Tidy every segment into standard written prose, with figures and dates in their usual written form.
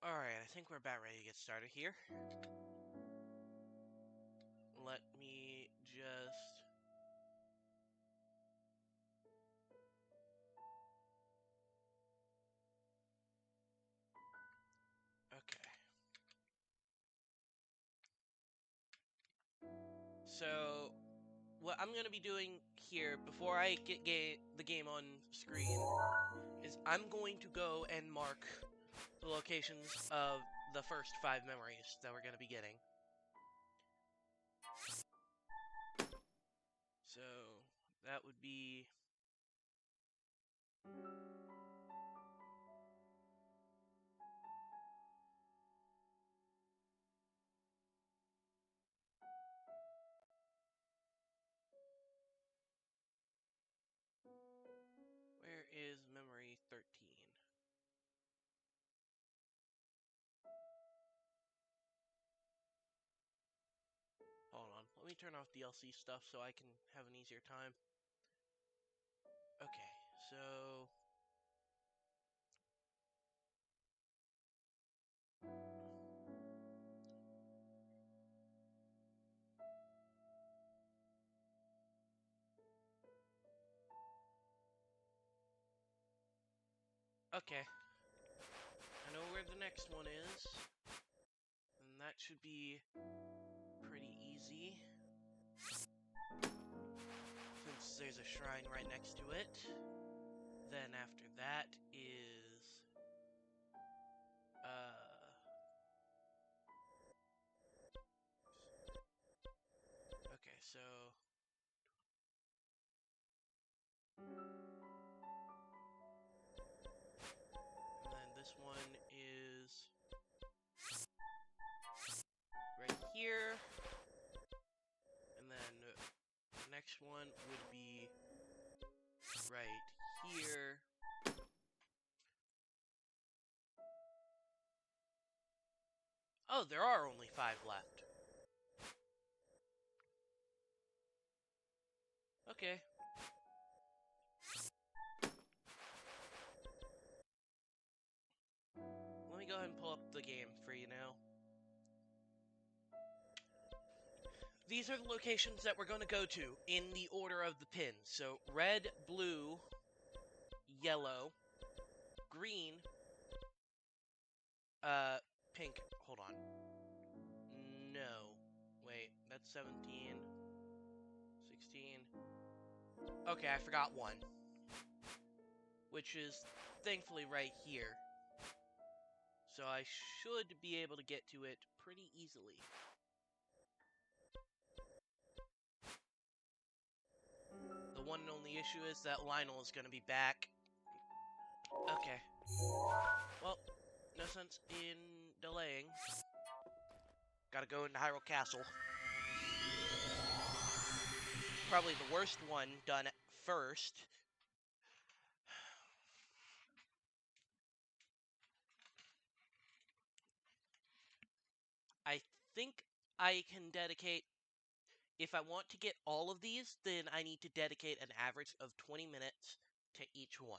Alright, I think we're about ready to get started here. Let me just... Okay. So, what I'm going to be doing here, before I get the game on screen, is I'm going to go and mark the locations of the first 5 memories that we're going to be getting. So, that would be... Where is memory 13? Hold on, let me turn off DLC stuff so I can have an easier time. Okay, so... Okay. I know where the next one is. And that should be pretty easy. Since there's a shrine right next to it. Then after that is... Okay, so... And then this one is... right here. And then the next one would be... right here. Oh, there are only 5 left. Okay. Let me go ahead and pull up the game for you now. These are the locations that we're going to go to in the order of the pins. So, red, blue, yellow, green, pink. Hold on. No. Wait, that's 17, 16. Okay, I forgot one. Which is, thankfully, right here. So I should be able to get to it pretty easily. The one and only issue is that Lionel is going to be back. Okay. Well, no sense in delaying. Gotta go into Hyrule Castle. Probably the worst one done first. I think I can dedicate... If I want to get all of these, then I need to dedicate an average of 20 minutes to each one.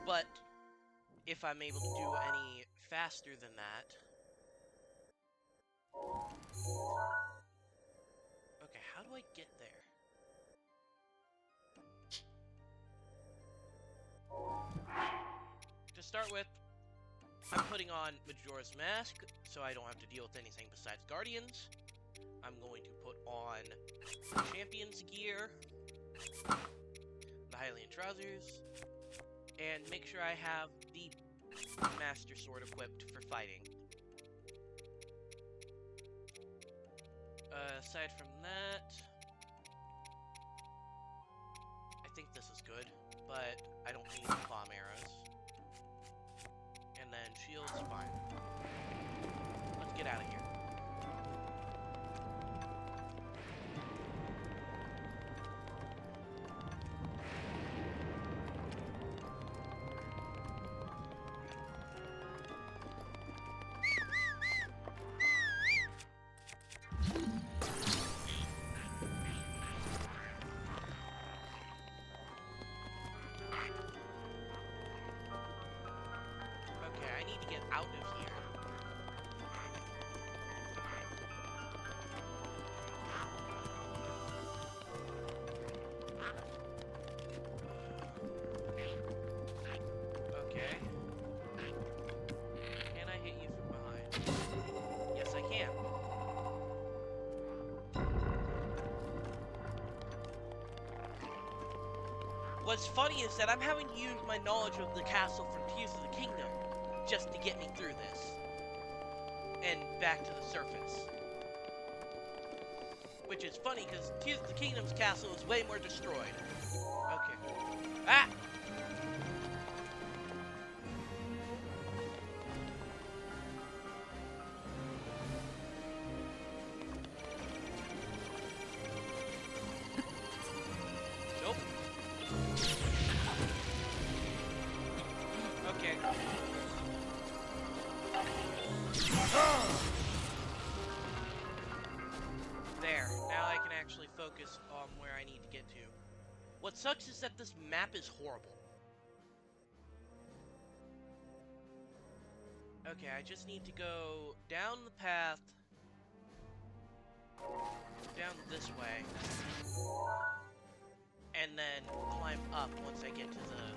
But if I'm able to do any faster than that... Okay, how do I get there? To start with, I'm putting on Majora's Mask, so I don't have to deal with anything besides Guardians. I'm going to put on Champion's gear, the Hylian trousers, and make sure I have the Master Sword equipped for fighting. Aside from that, I think this is good, but I don't need bomb arrows. And then shields, fine. Let's get out of here. I need to get out of here. Okay. Can I hit you from behind? Yes, I can. What's funny is that I'm having to use my knowledge of the castle from Tears of the Kingdom just to get me through this. And back to the surface. Which is funny, because Tears of the Kingdom's castle is way more destroyed. Okay. Ah! Nope. Okay. There. Now I can actually focus on where I need to get to. What sucks is that this map is horrible. Okay, I just need to go down the path. Down this way. And then climb up once I get to the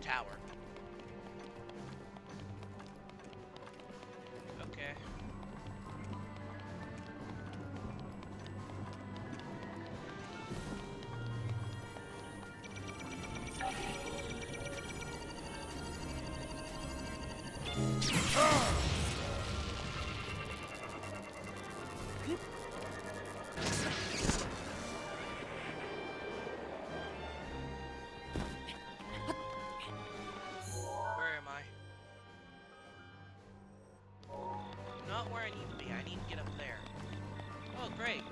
tower. Okay. Where am I? Not where I need to be. I need to get up there. Oh, great.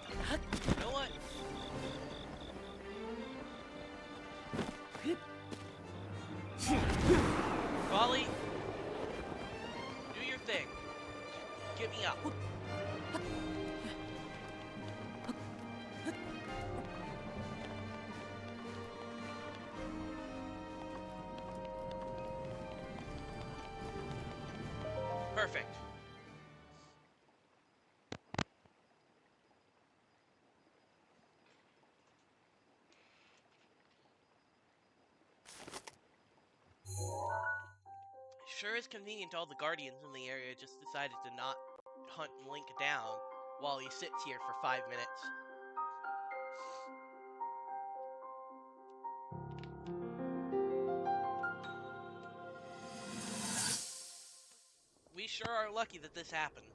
You know what? Raleigh, do your thing. Get me up. Perfect. Sure is convenient all the guardians in the area just decided to not hunt Link down while he sits here for 5 minutes. We sure are lucky that this happens.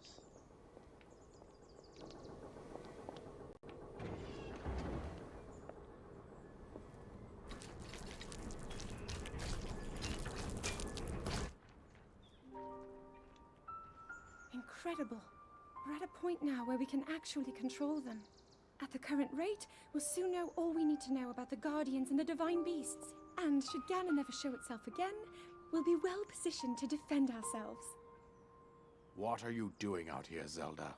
Incredible. We're at a point now where we can actually control them. At the current rate, we'll soon know all we need to know about the Guardians and the Divine Beasts. And should Ganon ever show itself again, we'll be well positioned to defend ourselves. What are you doing out here, Zelda?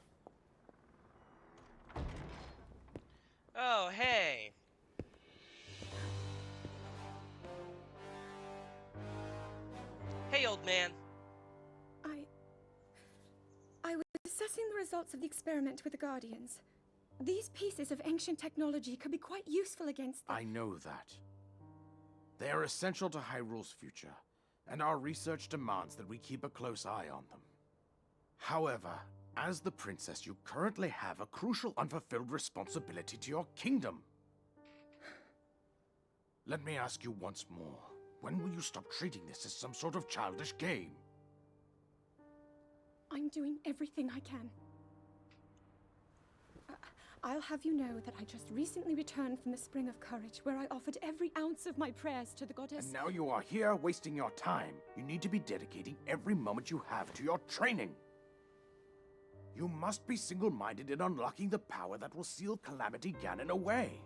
Oh, hey. Hey, old man. I was assessing the results of the experiment with the Guardians. These pieces of ancient technology could be quite useful against them. I know that. They are essential to Hyrule's future, and our research demands that we keep a close eye on them. However, as the princess, you currently have a crucial unfulfilled responsibility to your kingdom. Let me ask you once more, when will you stop treating this as some sort of childish game? I'm doing everything I can. I'll have you know that I just recently returned from the Spring of Courage, where I offered every ounce of my prayers to the goddess. And now you are here wasting your time. You need to be dedicating every moment you have to your training. You must be single-minded in unlocking the power that will seal Calamity Ganon away.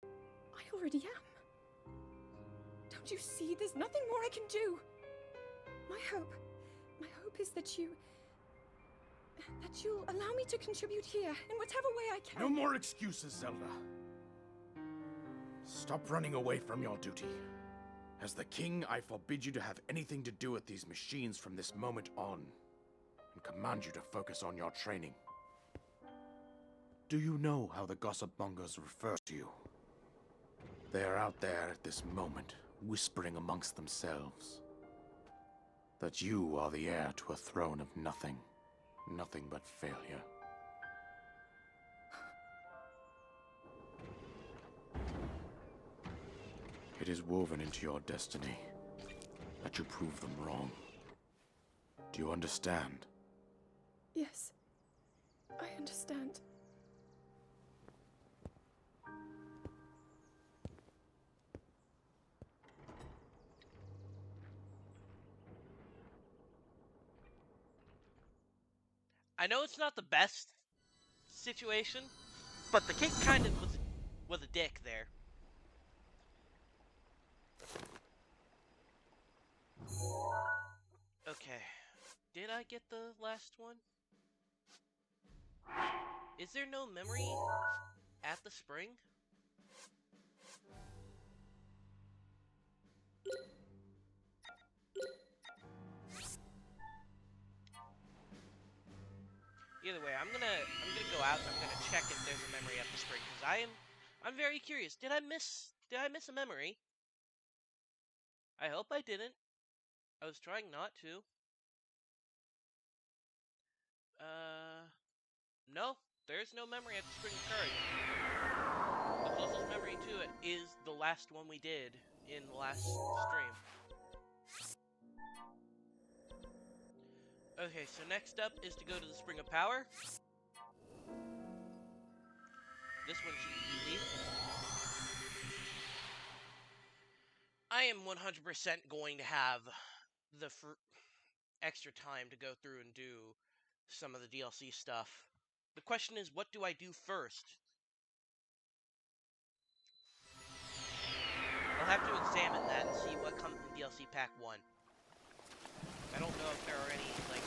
I already am. Don't you see? There's nothing more I can do. My hope is that you'll allow me to contribute here in whatever way I can. No more excuses, Zelda. Stop running away from your duty. As the king, I forbid you to have anything to do with these machines from this moment on, and command you to focus on your training. Do you know how the gossip mongers refer to you? They are out there at this moment, whispering amongst themselves that you are the heir to a throne of nothing, nothing but failure. It is woven into your destiny that you prove them wrong. Do you understand? Yes, I understand. I know it's not the best situation, but the king kind of was a dick there. Okay. Did I get the last one? Is there no memory at the spring? Either way, I'm gonna go out and I'm gonna check if there's a memory at the spring, because I'm very curious. Did I miss a memory? I hope I didn't. I was trying not to. No, there's no memory at the Spring of Courage. The closest memory to it is the last one we did in the last stream. Okay, so next up is to go to the Spring of Power. This one should be easy. I am 100% going to have the extra time to go through and do some of the DLC stuff. The question is, what do I do first? I'll have to examine that and see what comes in DLC Pack 1. I don't know if there are any, like,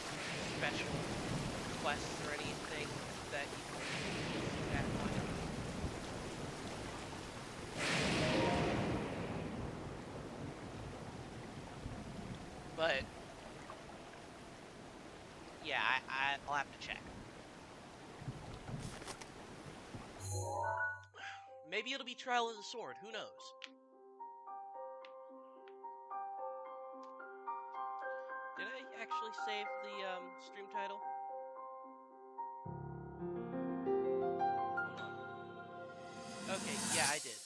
special quests or anything that you can do in DLC Pack 1. But, yeah, I'll have to check. Maybe it'll be Trial of the Sword, who knows? Did I actually save the stream title? Hold on. Okay, yeah, I did.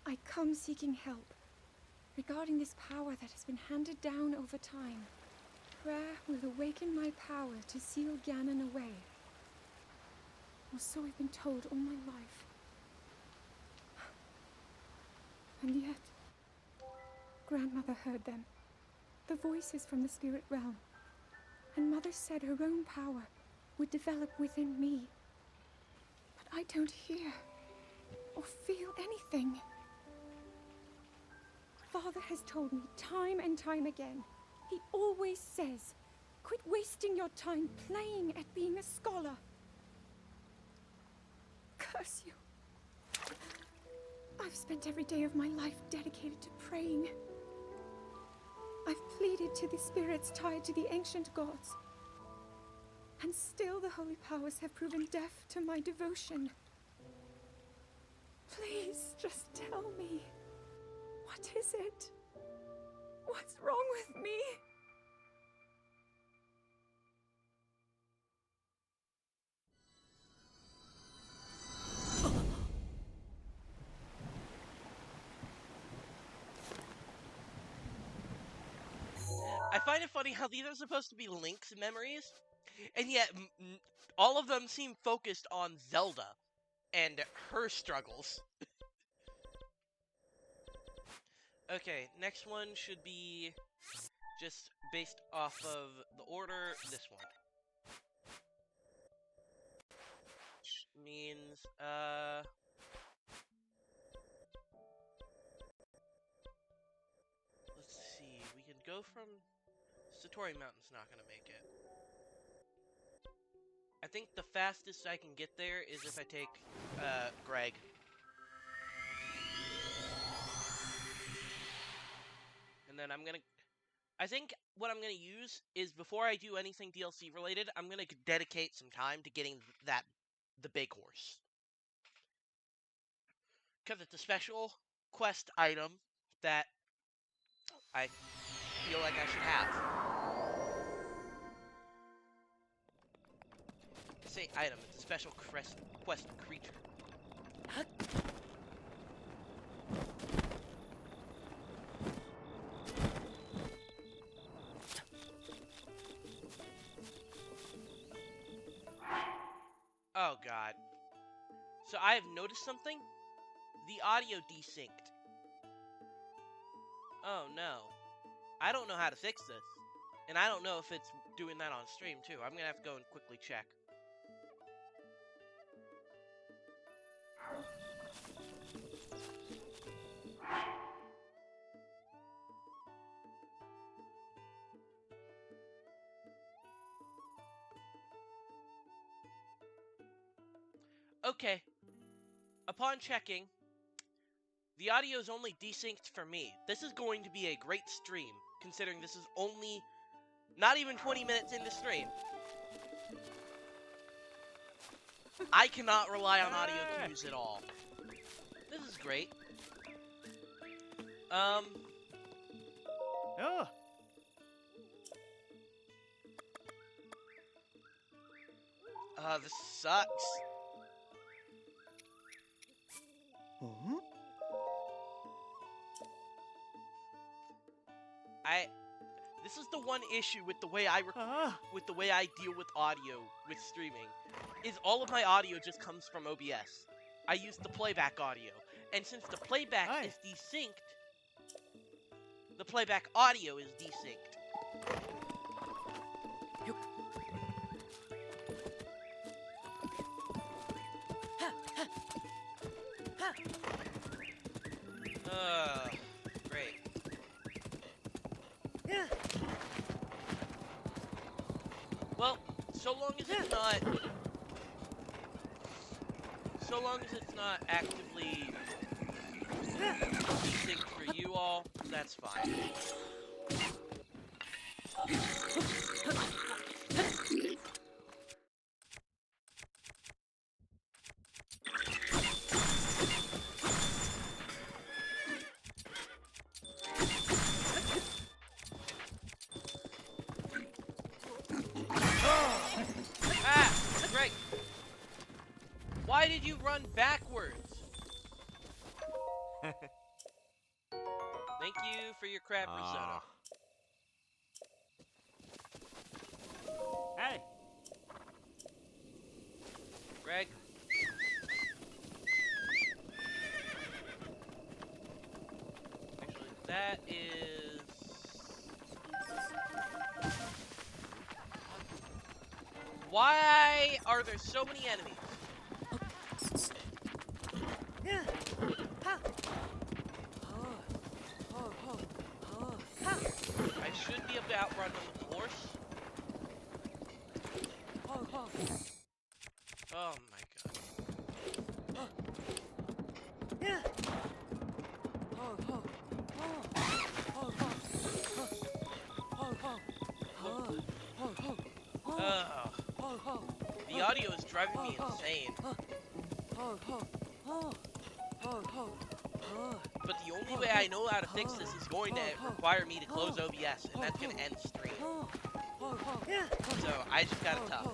I come seeking help regarding this power that has been handed down over time. Prayer will awaken my power to seal Ganon away. Or so I've been told all my life. And yet, Grandmother heard them. The voices from the spirit realm. And Mother said her own power would develop within me. But I don't hear or feel anything. Father has told me time and time again. He always says, quit wasting your time playing at being a scholar. Curse you. I've spent every day of my life dedicated to praying. I've pleaded to the spirits tied to the ancient gods. And still the holy powers have proven deaf to my devotion. Please, just tell me. What is it? What's wrong with me? I find it funny how these are supposed to be Link's memories, and yet all of them seem focused on Zelda and her struggles. Okay, next one should be just based off of the order, this one. Which means, let's see, we can go from... Satori Mountain's not gonna make it. I think the fastest I can get there is if I take, Greg. And then I think what I'm gonna use is, before I do anything DLC related, I'm gonna dedicate some time to getting the big horse. Because it's a special quest item that I feel like I should have. I say item, it's a special quest creature. Oh god. So I have noticed something. The audio desynced. Oh no. I don't know how to fix this. And I don't know if it's doing that on stream too. I'm gonna have to go and quickly check. Okay. Upon checking, the audio is only desynced for me. This is going to be a great stream, considering this is only not even 20 minutes into stream. I cannot rely on audio cues at all. This is great. Oh. This sucks. Hmm? This is the one issue with the way I deal with audio with streaming, is all of my audio just comes from OBS. I use the playback audio, and since the playback is desynced, the playback audio is desynced. Great. Well, so long as it's not actively synced for you all, that's fine. Greg! Why did you run backwards? Thank you for your crab risotto. Hey. Greg? Actually, that is... Why are there so many enemies? I should be able to outrun them with the horse. Oh my god. The audio is driving me insane. But the only way I know how to fix this is going to require me to close OBS, and that's going to end stream. So I just got it tough.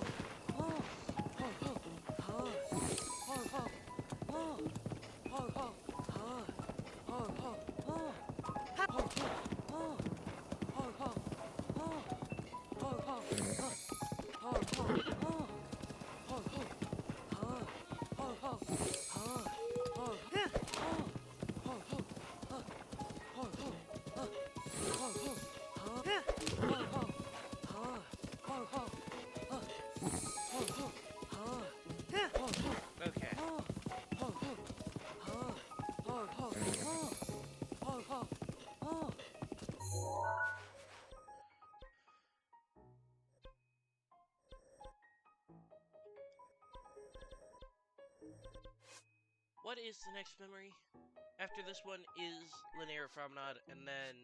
Okay. What is the next memory? After this one is Linear Promenade, and then...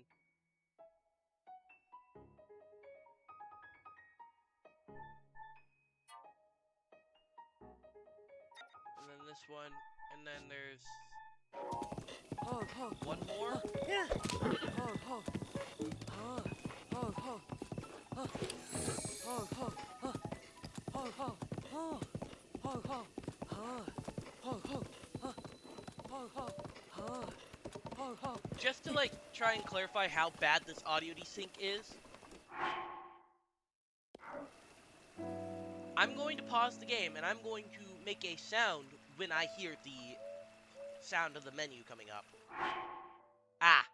And then this one, and then there's... one more? Just to, like, try and clarify how bad this audio desync is, I'm going to pause the game, and I'm going to make a sound when I hear the sound of the menu coming up. Ah.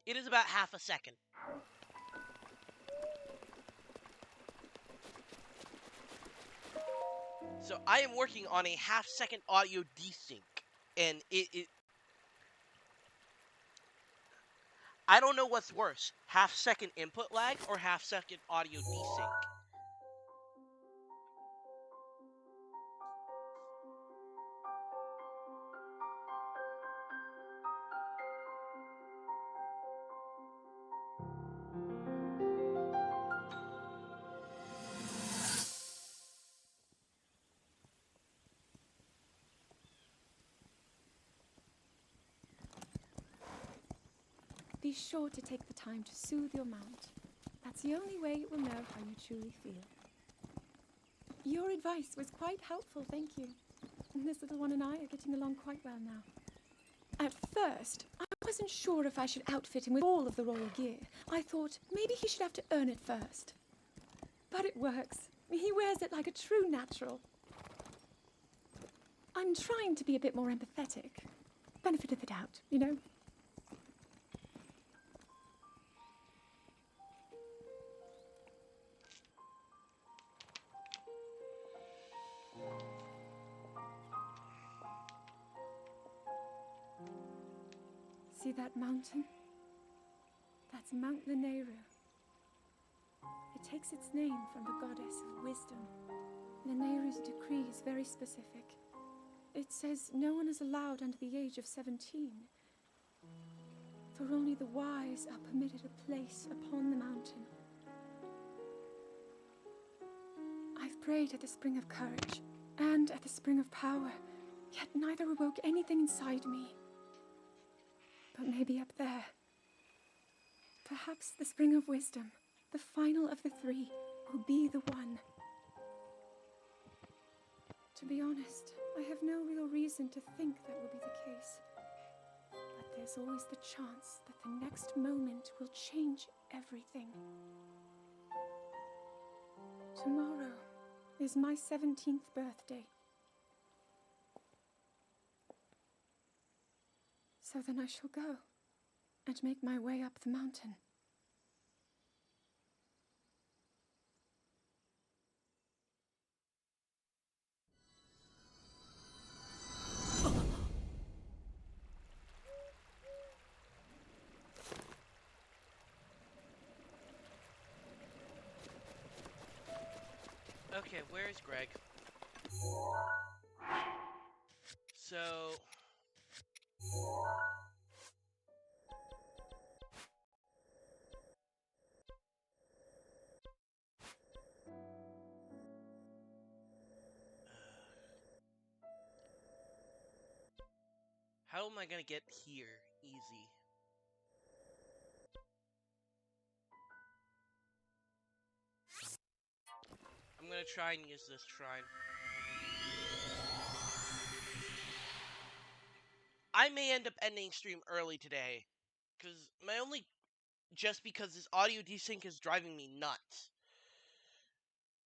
It is about half a second. So I am working on a half-second audio desync, and it I don't know what's worse, half-second input lag or half-second audio desync. Be sure to take the time to soothe your mount. That's the only way it will know how you truly feel. Your advice was quite helpful, thank you. This little one and I are getting along quite well now. At first, I wasn't sure if I should outfit him with all of the royal gear. I thought maybe he should have to earn it first. But it works. He wears it like a true natural. I'm trying to be a bit more empathetic. Benefit of the doubt, you know? See that mountain? That's Mount Lineru. It takes its name from the goddess of wisdom. Lineru's decree is very specific. It says no one is allowed under the age of 17. For only the wise are permitted a place upon the mountain. I've prayed at the spring of courage and at the spring of power, yet neither awoke anything inside me. But maybe up there. Perhaps the spring of wisdom, the final of the three, will be the one. To be honest, I have no real reason to think that will be the case. But there's always the chance that the next moment will change everything. Tomorrow is my 17th birthday. So then I shall go and make my way up the mountain. Okay, where's Greg? So... how am I gonna get here easy? I'm gonna try and use this shrine. I may end up ending stream early today, because my only... just because this audio desync is driving me nuts.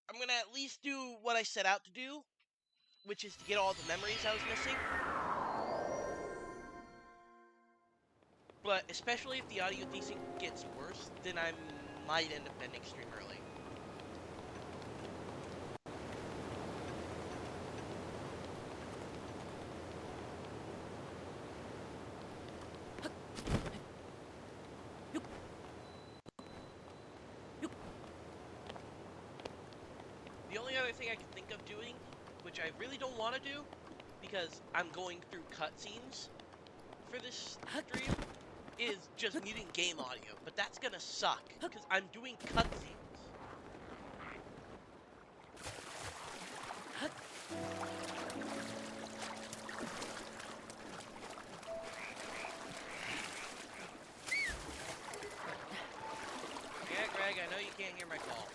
I'm gonna at least do what I set out to do, which is to get all the memories I was missing. But especially if the audio desync gets worse, then I might end up ending stream early. The only other thing I can think of doing, which I really don't want to do, because I'm going through cutscenes for this stream, is just muting game audio. But that's gonna suck, because I'm doing cutscenes. Yeah, Greg, I know you can't hear my call.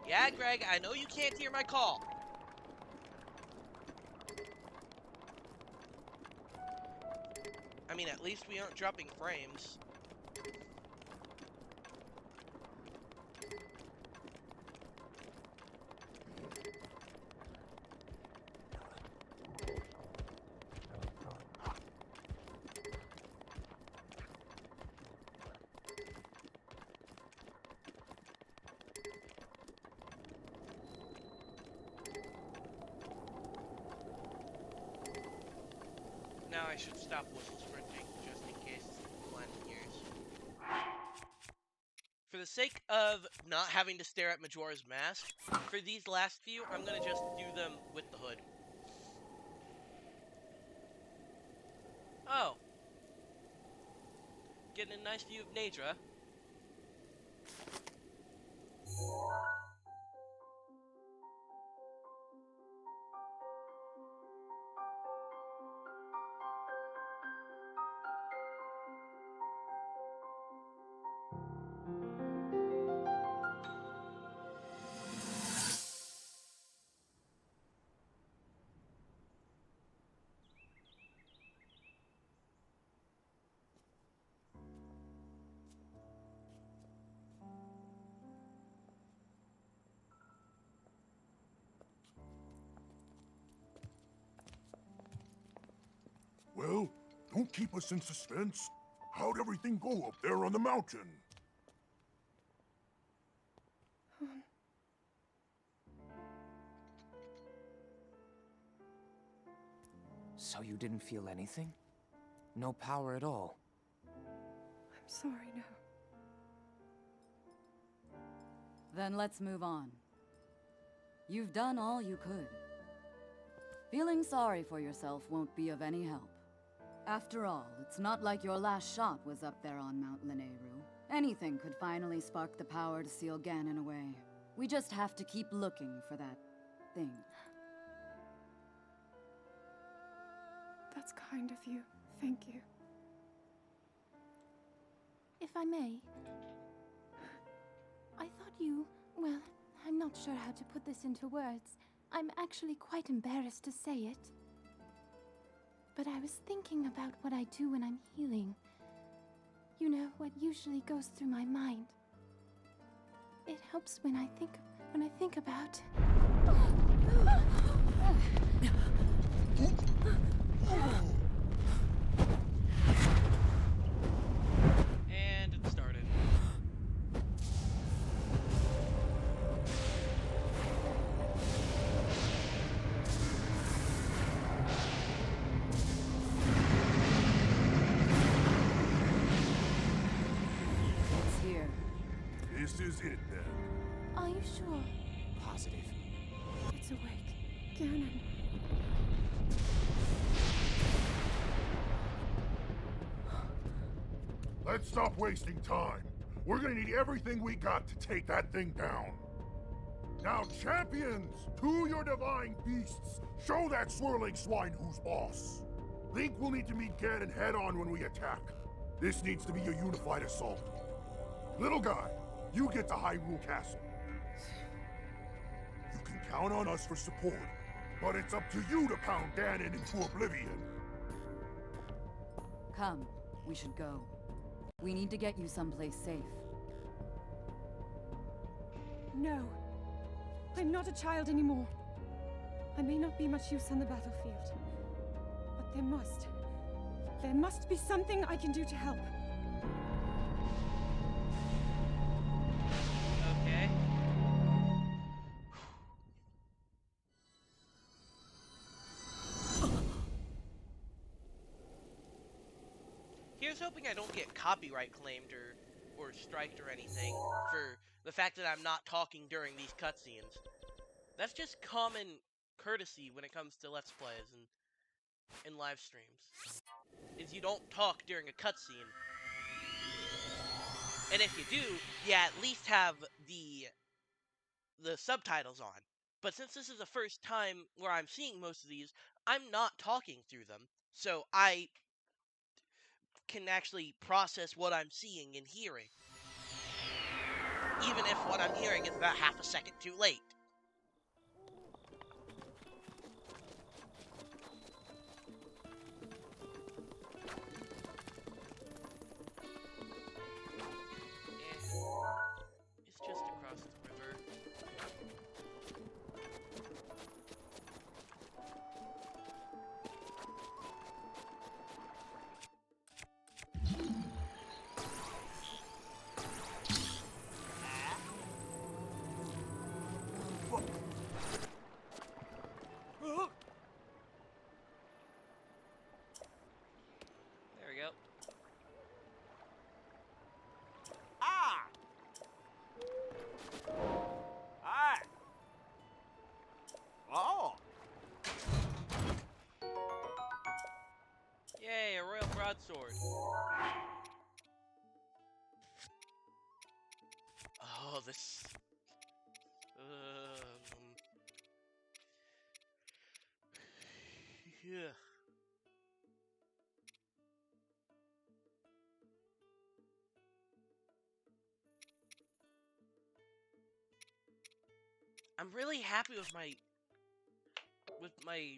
Yeah, Greg, I know you can't hear my call. I mean, at least we aren't dropping frames. Now I should stop whistle sprinting, just in case Glenn hears. For the sake of not having to stare at Majora's Mask, for these last few, I'm gonna just do them with the hood. Oh. Getting a nice view of Nadra. Well, don't keep us in suspense. How'd everything go up there on the mountain? So you didn't feel anything? No power at all? I'm sorry, no. Then let's move on. You've done all you could. Feeling sorry for yourself won't be of any help. After all, it's not like your last shot was up there on Mount Lanayru. Anything could finally spark the power to seal Ganon away. We just have to keep looking for that thing. That's kind of you. Thank you. If I may, I thought you... well, I'm not sure how to put this into words. I'm actually quite embarrassed to say it. But I was thinking about what I do when I'm healing. You know, what usually goes through my mind. It helps when I think about... And it started. It's here. This is it, then. Are you sure? Positive. It's awake. Ganon. Let's stop wasting time. We're gonna need everything we got to take that thing down. Now, champions, to your divine beasts, show that swirling swine who's boss. Link will need to meet Ganon head-on when we attack. This needs to be a unified assault. Little guy, you get to Hyrule Castle. You can count on us for support, but it's up to you to pound Ganon into oblivion. Come, we should go. We need to get you someplace safe. No. I'm not a child anymore. I may not be much use on the battlefield, but There must be something I can do to help. Okay. Here's hoping I don't get copyright claimed or striked or anything for the fact that I'm not talking during these cutscenes. That's just common courtesy when it comes to Let's Plays and live streams. Is you don't talk during a cutscene. And if you do, you at least have the subtitles on. But since this is the first time where I'm seeing most of these, I'm not talking through them. So I can actually process what I'm seeing and hearing. Even if what I'm hearing is about half a second too late. It's just across the river. There we go. Ah! Ah! Oh! Yay, a royal broadsword. Oh, this... Yeah. I'm really happy with my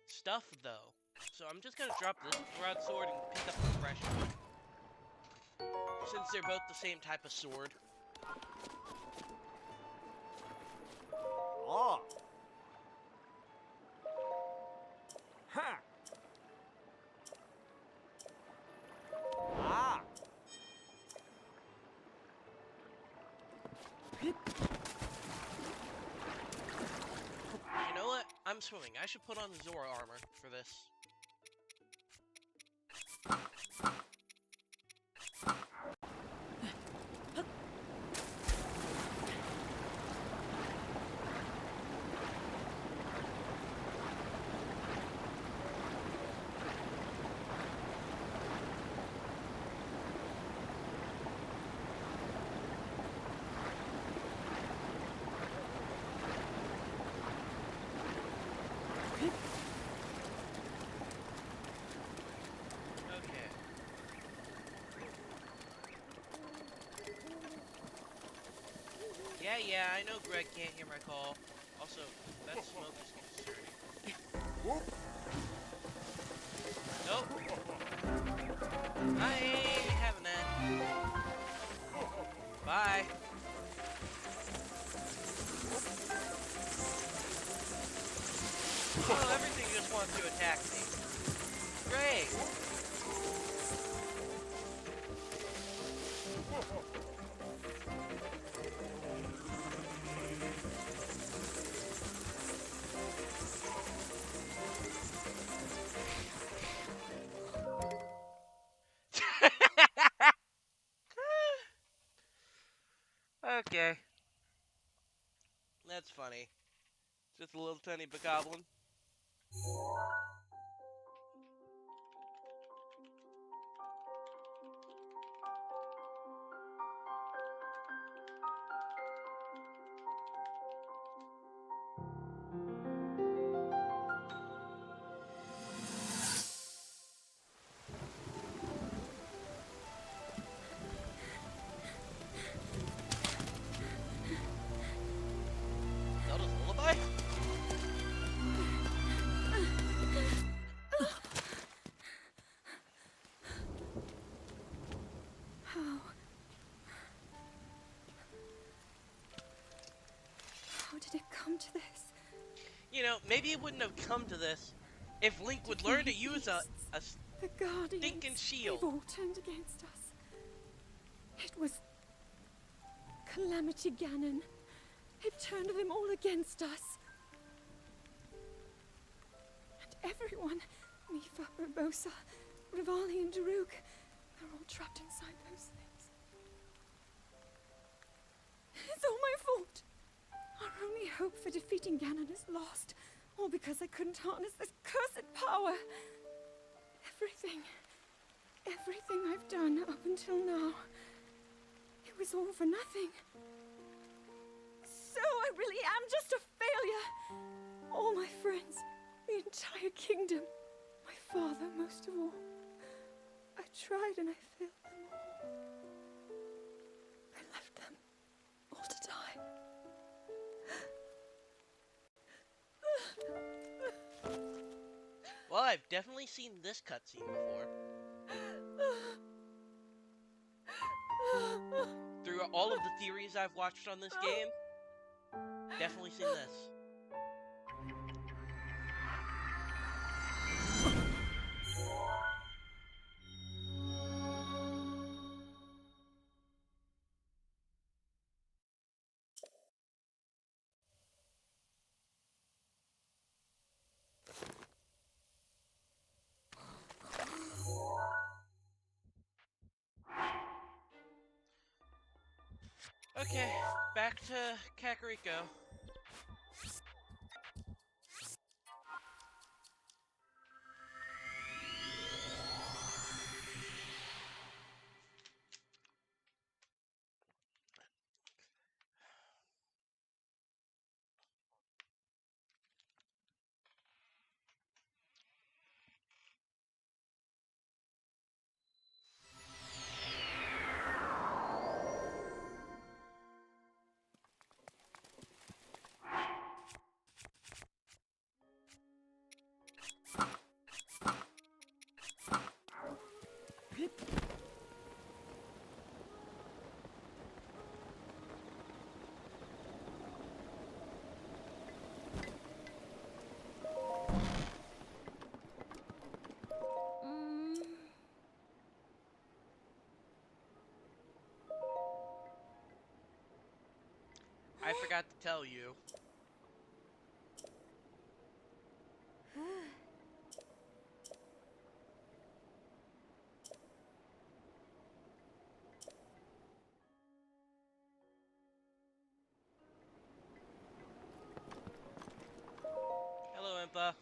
stuff though. So I'm just gonna drop this broadsword and pick up the fresh one. Since they're both the same type of sword. Oh! Ha! Ah! You know what? I'm swimming. I should put on the Zora armor for this. Okay. Yeah, I know Greg can't hear my call. Also, that smoke is concerning. Nope. I ain't having that. Bye. Oh, everything just wants to attack me. Great. Okay. That's funny. Just a little tiny bokoblin. Zelda's lullaby? How did it come to this? You know, maybe it wouldn't have come to this If Link would learn to use a The Guardians, stinking shield. they've all turned against us. It was Calamity Ganon. It turned them all against us. And everyone, Mifa, Urbosa, Rivali and Daruk, they're all trapped inside those things. It's all my fault. Our only hope for defeating Ganon is lost. All because I couldn't harness this cursed power. Everything I've done up until now, it was all for nothing. So I really am just a failure. All my friends, the entire kingdom, my father most of all. I tried and I failed them all. I left them all to die. Well, I've definitely seen this cutscene before. Through all of the theories I've watched on this game, definitely seen this. Okay, back to Kakariko. I forgot to tell you. Hello, Impa.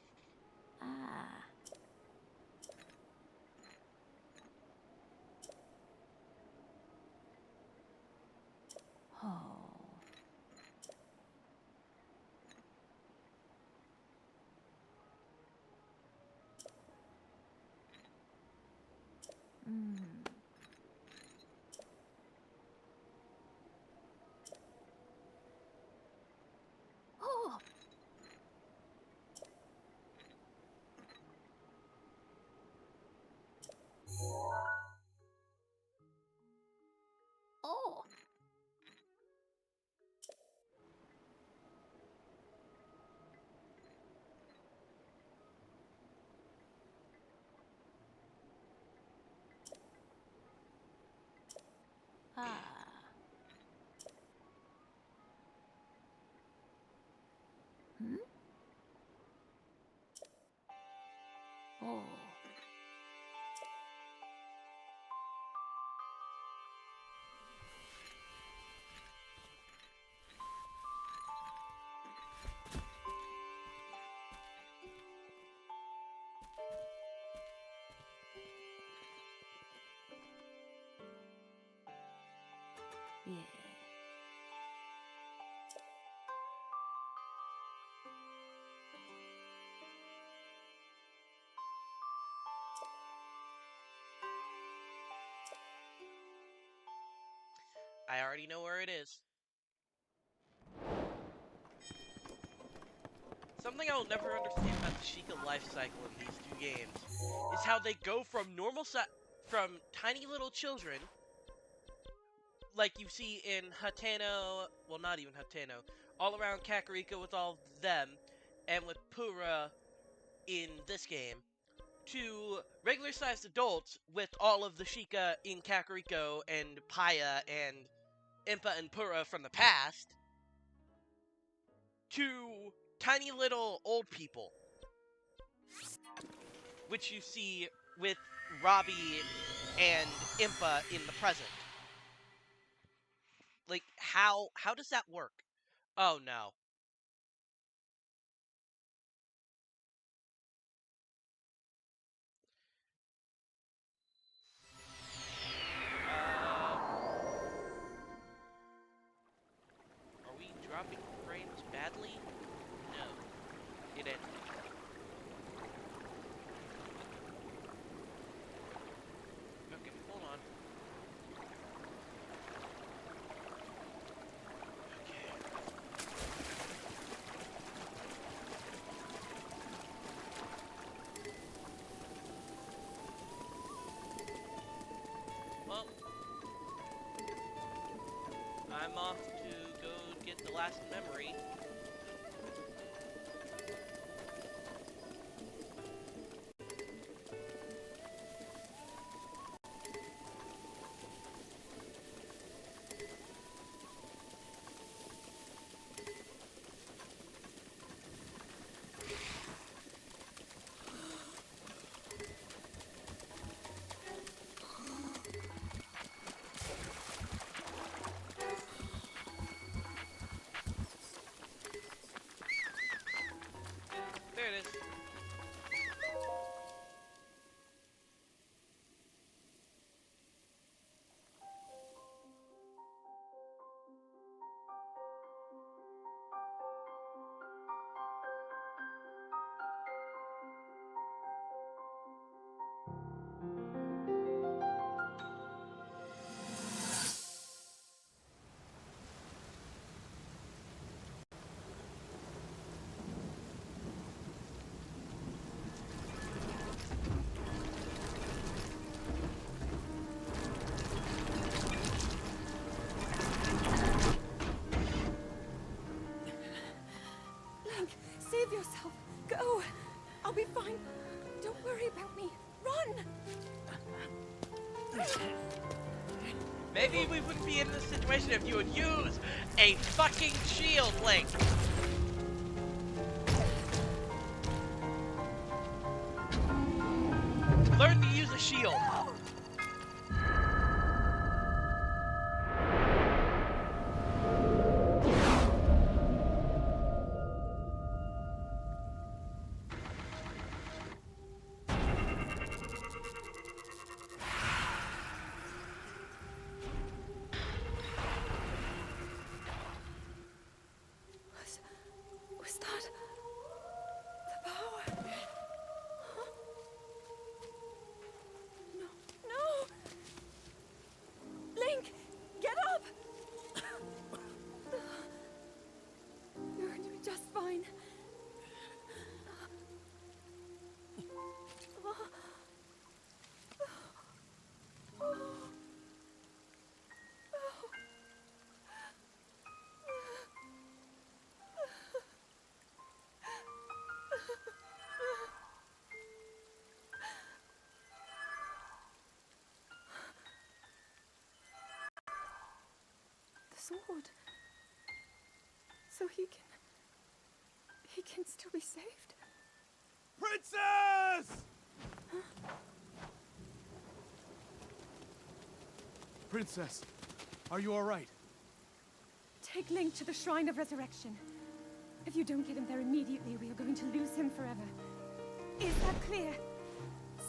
I already know where it is. Something I will never understand about the Sheikah life cycle in these two games is how they go from from tiny little children, like you see in Hateno, well, not even Hateno, all around Kakariko with all of them, and with Pura in this game to regular-sized adults with all of the Sheikah in Kakariko and Paya and Impa and Pura from the past to tiny little old people, which you see with Robbie and Impa in the present. Like, how does that work? Oh no. Are we dropping frames badly? No. It ended. Okay, hold on. Well, I'm off to go get the last memory. There it is. Link, save yourself. Go. I'll be fine. Don't worry about me. Run! Maybe we wouldn't be in this situation if you would use a fucking shield, Link. Learn to use a shield. Was that the power? Huh? No, no! Link, get up! You're going to be just fine. The sword. So he can still be saved? Princess! Princess, are you all right? Take Link to the Shrine of Resurrection. If you don't get him there immediately, we are going to lose him forever. Is that clear?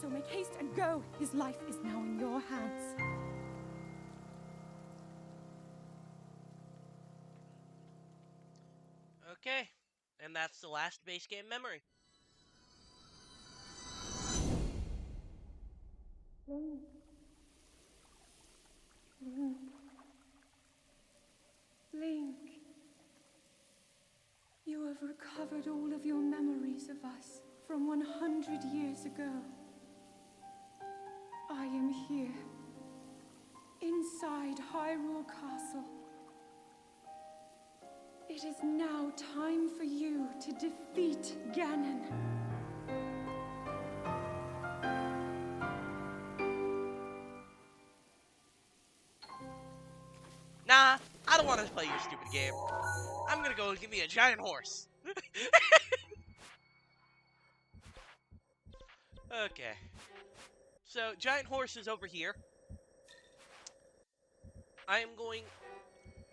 So make haste and go. His life is now in your hands. Okay, and that's the last base game memory. Link. Link. Link. You have recovered all of your memories of us from 100 years ago. I am here, inside Hyrule Castle. It is now time for you to defeat Ganon. Nah, I don't want to play your stupid game. I'm gonna go give me a giant horse. Okay. So, giant horse is over here. I am going...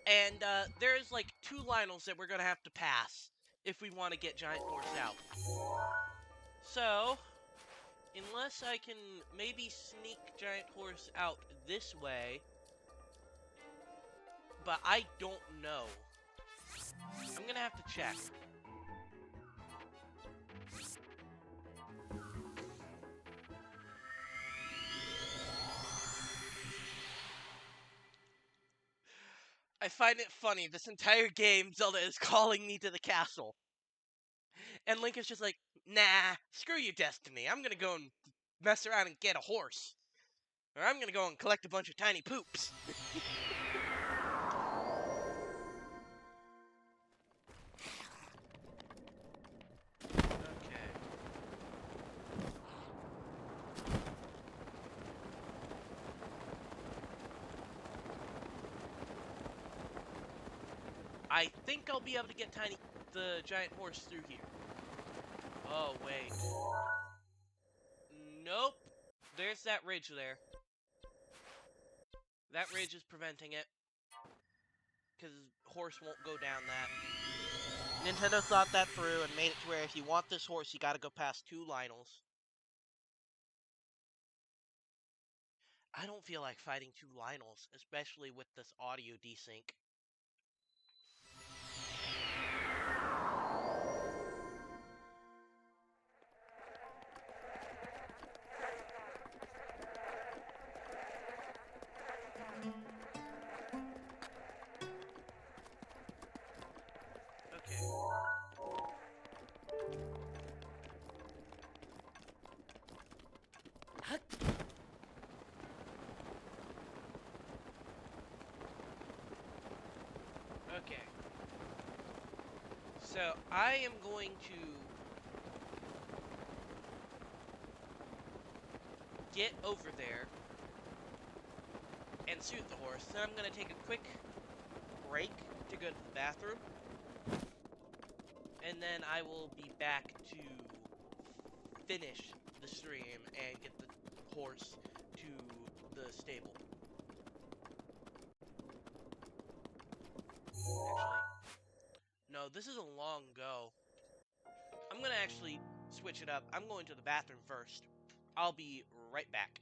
And, there's, like, 2 Lionels that we're gonna have to pass if we want to get giant horse out. So, unless I can maybe sneak giant horse out this way... But I don't know. I'm gonna have to check. I find it funny, this entire game, Zelda is calling me to the castle. And Link is just like, nah, screw you, Destiny. I'm gonna go and mess around and get a horse. Or I'm gonna go and collect a bunch of tiny poops. Okay. I think I'll be able to get the giant horse through here. Oh, wait. Nope. There's that ridge there. That ridge is preventing it. Because horse won't go down that. Nintendo thought that through and made it to where if you want this horse, you gotta go past 2 Lionels. I don't feel like fighting 2 Lionels, especially with this audio desync. Okay. Okay. So, I am going to get over there and soothe the horse. Then I'm going to take a quick break to go to the bathroom. And then I will be back to finish the stream and get the horse to the stable. Actually, no, this is a long go. I'm gonna actually switch it up. I'm going to the bathroom first. I'll be right back.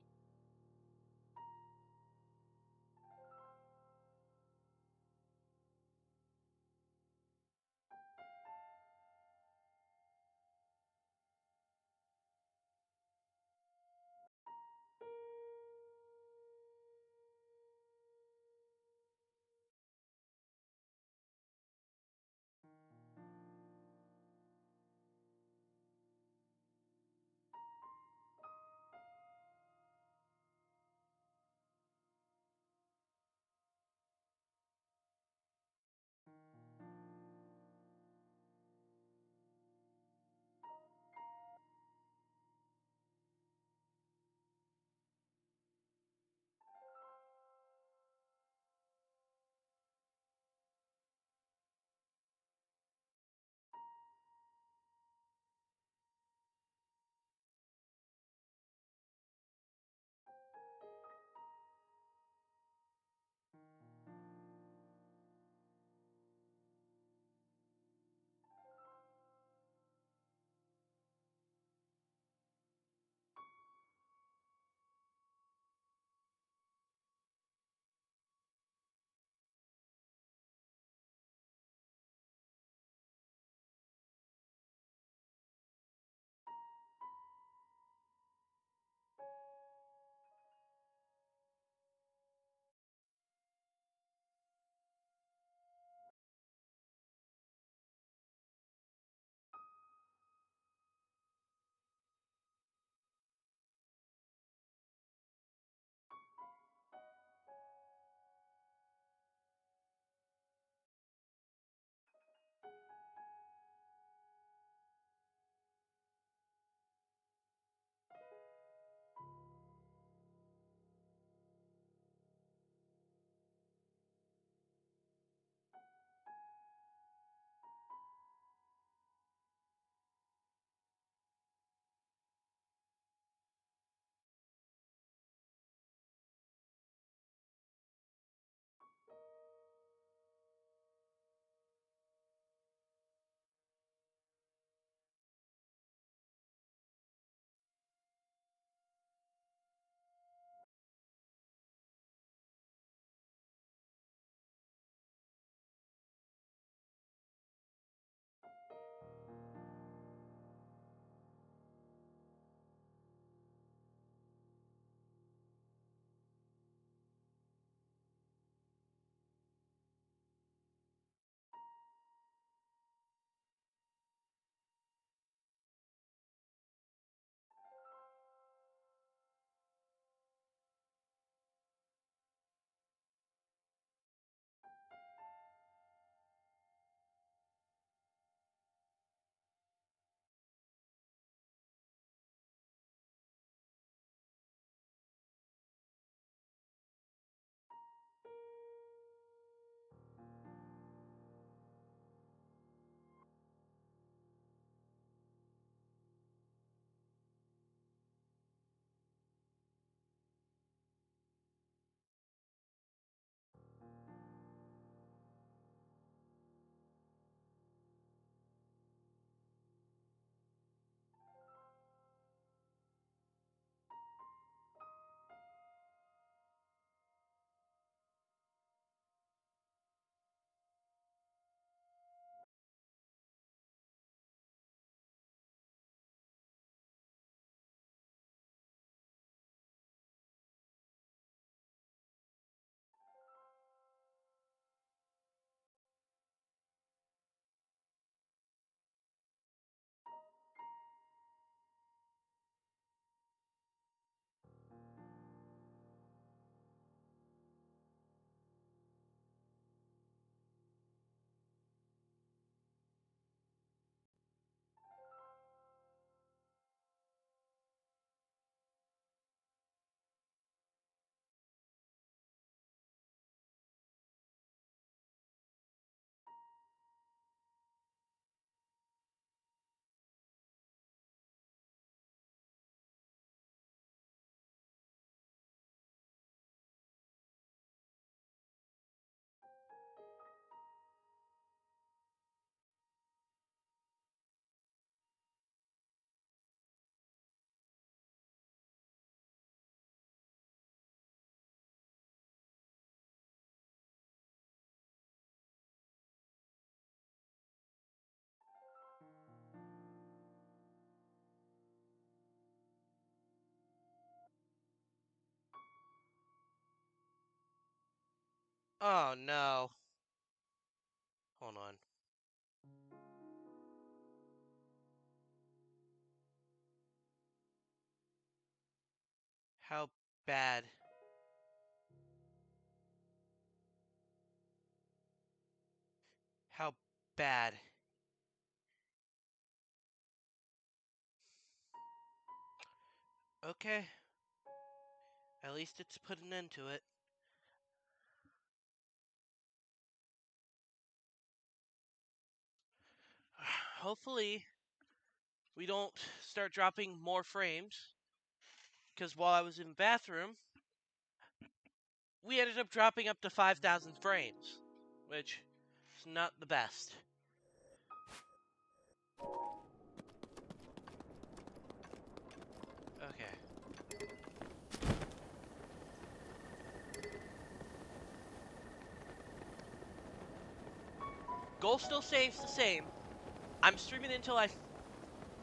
Oh no. Hold on. How bad? How bad? Okay. At least it's put an end to it. Hopefully, we don't start dropping more frames. Because while I was in the bathroom, we ended up dropping up to 5,000 frames. Which is not the best. Okay. Goal still stays the same. I'm streaming until I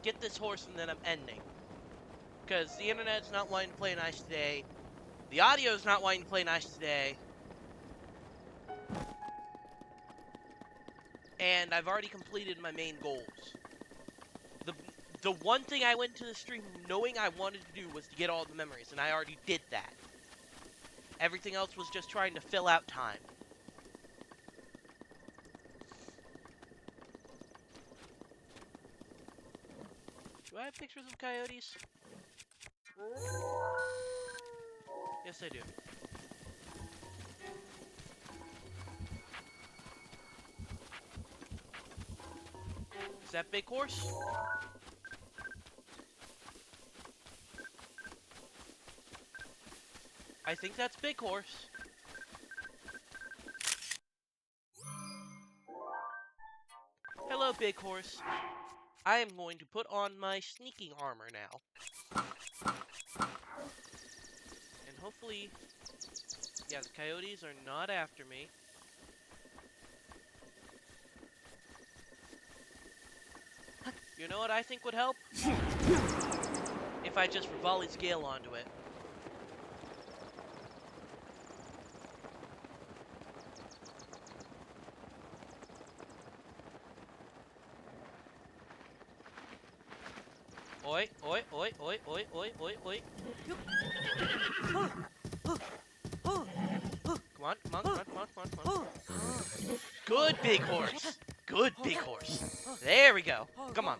get this horse and then I'm ending. Because the internet's not wanting to play nice today. The audio's not wanting to play nice today. And I've already completed my main goals. The one thing I went to the stream knowing I wanted to do was to get all the memories, and I already did that. Everything else was just trying to fill out time. Do I have pictures of coyotes? Yes, I do. Is that Big Horse? I think that's Big Horse. Hello, Big Horse. I am going to put on my sneaking armor now. And hopefully, yeah, the coyotes are not after me. You know what I think would help? If I just volley scale onto it. Oi, oi, oi, oi, oi, oi, oi, oi. Come on, come on, come on, come on, come on, come on. Good, Big Horse. Good, Big Horse. There we go. Come on.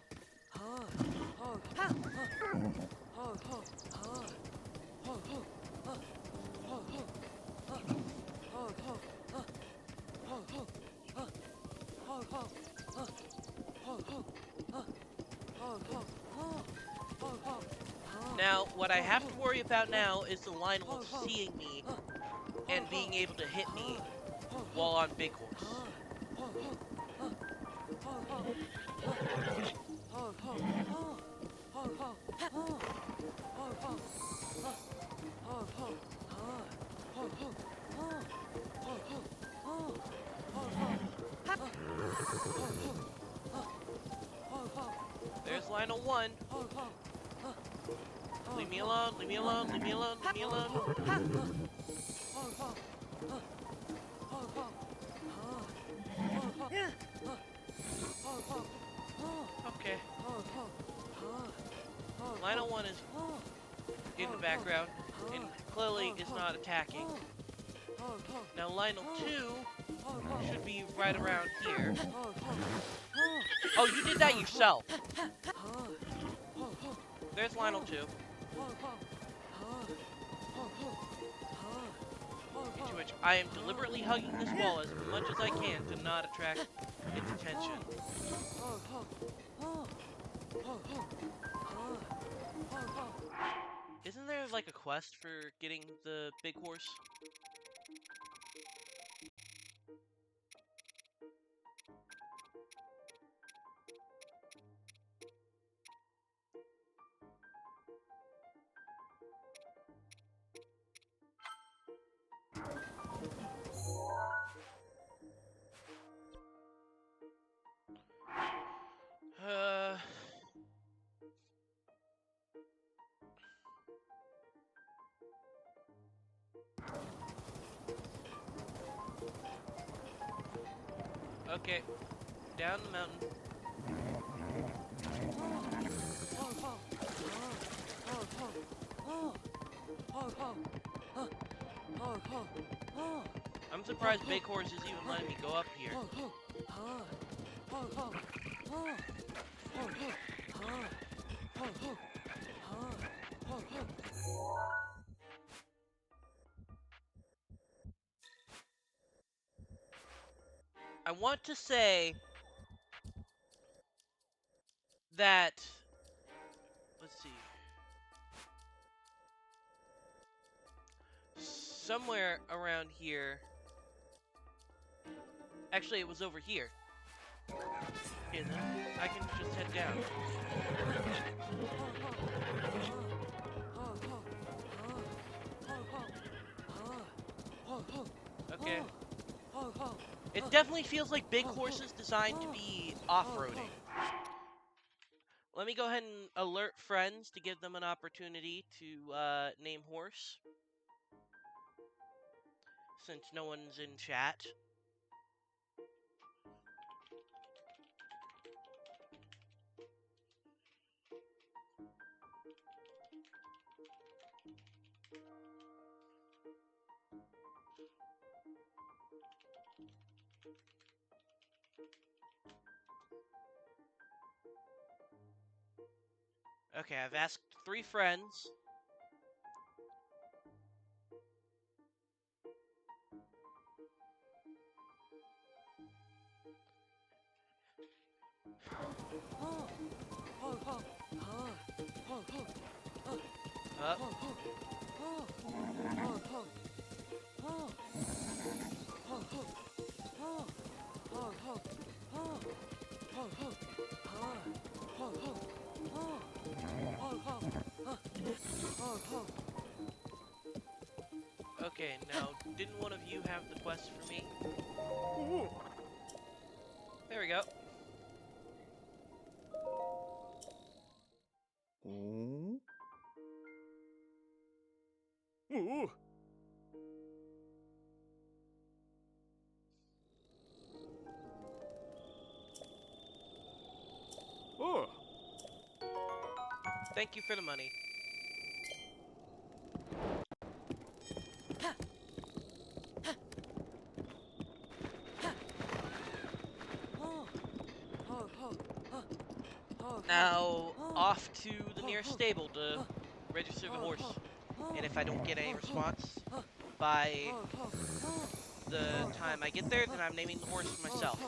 Now, what I have to worry about now is the Lionel seeing me and being able to hit me while on Big Horse. There's Lionel 1. Leave me alone, leave me alone, leave me alone, leave me alone. Okay. Lionel 1 is in the background and clearly is not attacking. Now Lionel 2 should be right around here. Oh, you did that yourself. There's Lionel 2. Into which I am deliberately hugging this wall as much as I can to not attract its attention. Isn't there like a quest for getting the Big Horse? Okay, down the mountain. I'm surprised Big Horse is even letting me go up here. I want to say that, let's see, somewhere around here, actually it was over here. Okay, then I can just head down. Okay. It definitely feels like Big Horse is designed to be off-roading. Let me go ahead and alert friends to give them an opportunity to name horse. Since no one's in chat. Okay, I've asked 3 friends. Up. Okay, now, didn't one of you have the quest for me? There we go. Oh. Ooh. Oh. Thank you for the money. Now, off to the nearest stable to register the horse. And if I don't get any response by the time I get there, then I'm naming the horse myself.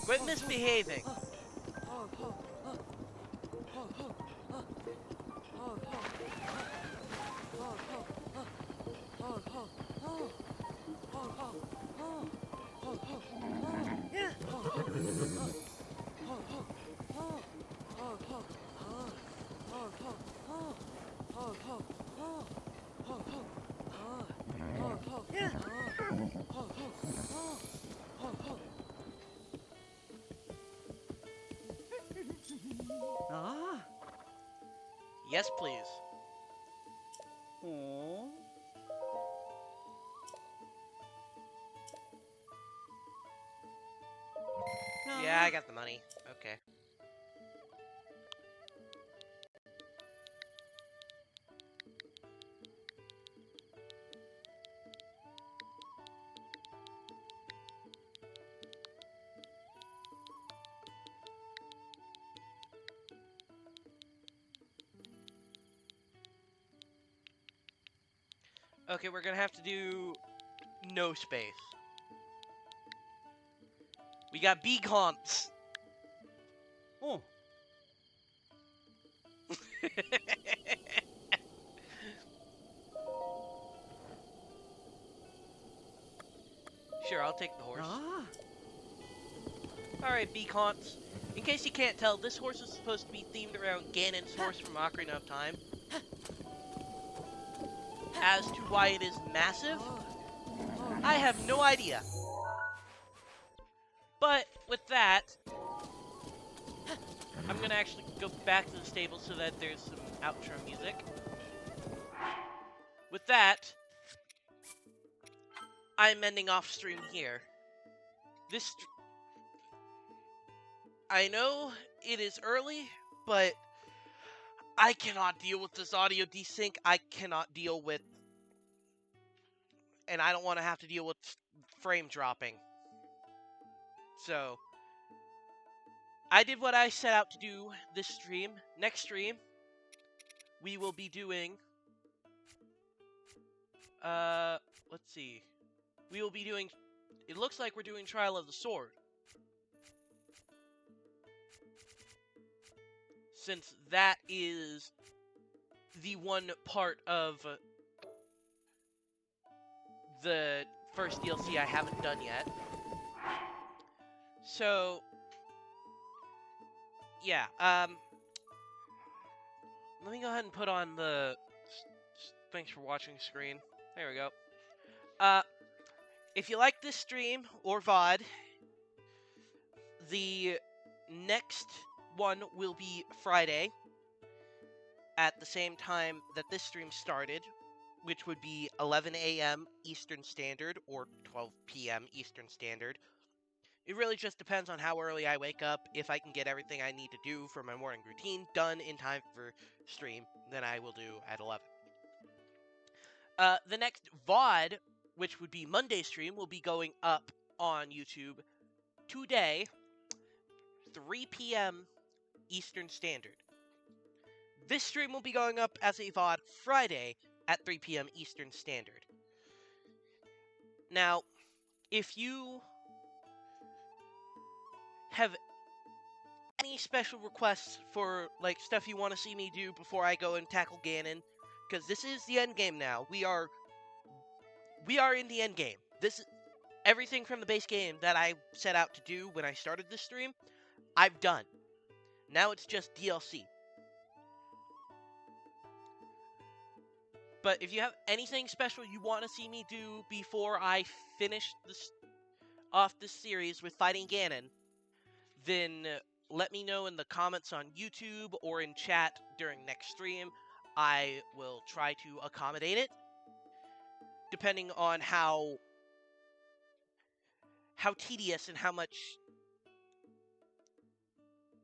Quit misbehaving. Ah. Yes, please. Oh. Yeah, I got the money. Okay. Okay, we're gonna have to do no space. We got bee haunts. Oh. Sure, I'll take the horse. Ah. Alright, Beacons. In case you can't tell, this horse is supposed to be themed around Ganon's horse from Ocarina of Time. As to why it is massive, I have no idea. But with that, I'm gonna actually go back to the stable so that there's some outro music. With that, I'm ending off stream here. I know it is early, but I cannot deal with this audio desync. I cannot deal with, and I don't want to have to deal with frame dropping. So, I did what I set out to do this stream. Next stream, we will be doing, let's see. We will be doing, it looks like we're doing Trial of the Sword. Since that is the one part of the first DLC I haven't done yet. So, yeah, let me go ahead and put on the thanks for watching screen. There we go. If you like this stream or VOD, the next one will be Friday at the same time that this stream started, which would be 11 a.m. Eastern Standard or 12 p.m. Eastern Standard. It really just depends on how early I wake up. If I can get everything I need to do for my morning routine done in time for stream, then I will do at 11. The next VOD, which would be Monday stream, will be going up on YouTube today, 3 p.m. Eastern Standard. This stream will be going up as a VOD Friday at 3 p.m. Eastern Standard. Now, if you have any special requests for, like, stuff you want to see me do before I go and tackle Ganon, because this is the end game now. We are in the end game. This is everything from the base game that I set out to do when I started this stream, I've done. Now it's just DLC. But if you have anything special you want to see me do before I finish off this series with fighting Ganon, then let me know in the comments on YouTube or in chat during next stream. I will try to accommodate it, depending on how tedious and how much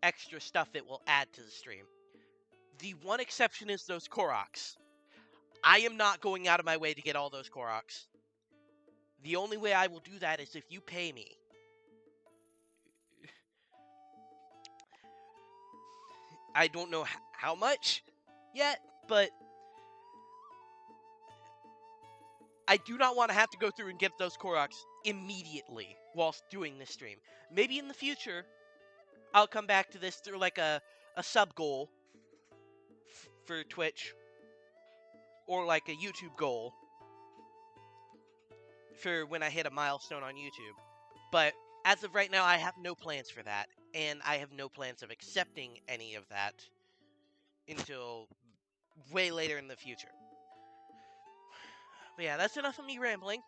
extra stuff it will add to the stream. The one exception is those Koroks. I am not going out of my way to get all those Koroks. The only way I will do that is if you pay me. I don't know how much yet, but I do not want to have to go through and get those Koroks immediately whilst doing this stream. Maybe in the future, I'll come back to this through like a sub goal for Twitch, or like a YouTube goal for when I hit a milestone on YouTube. But as of right now, I have no plans for that, and I have no plans of accepting any of that until way later in the future. But yeah, that's enough of me rambling.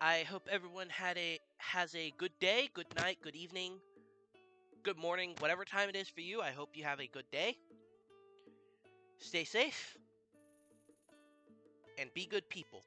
I hope everyone has a good day, good night, good evening, good morning, whatever time it is for you. I hope you have a good day. Stay safe, and be good people.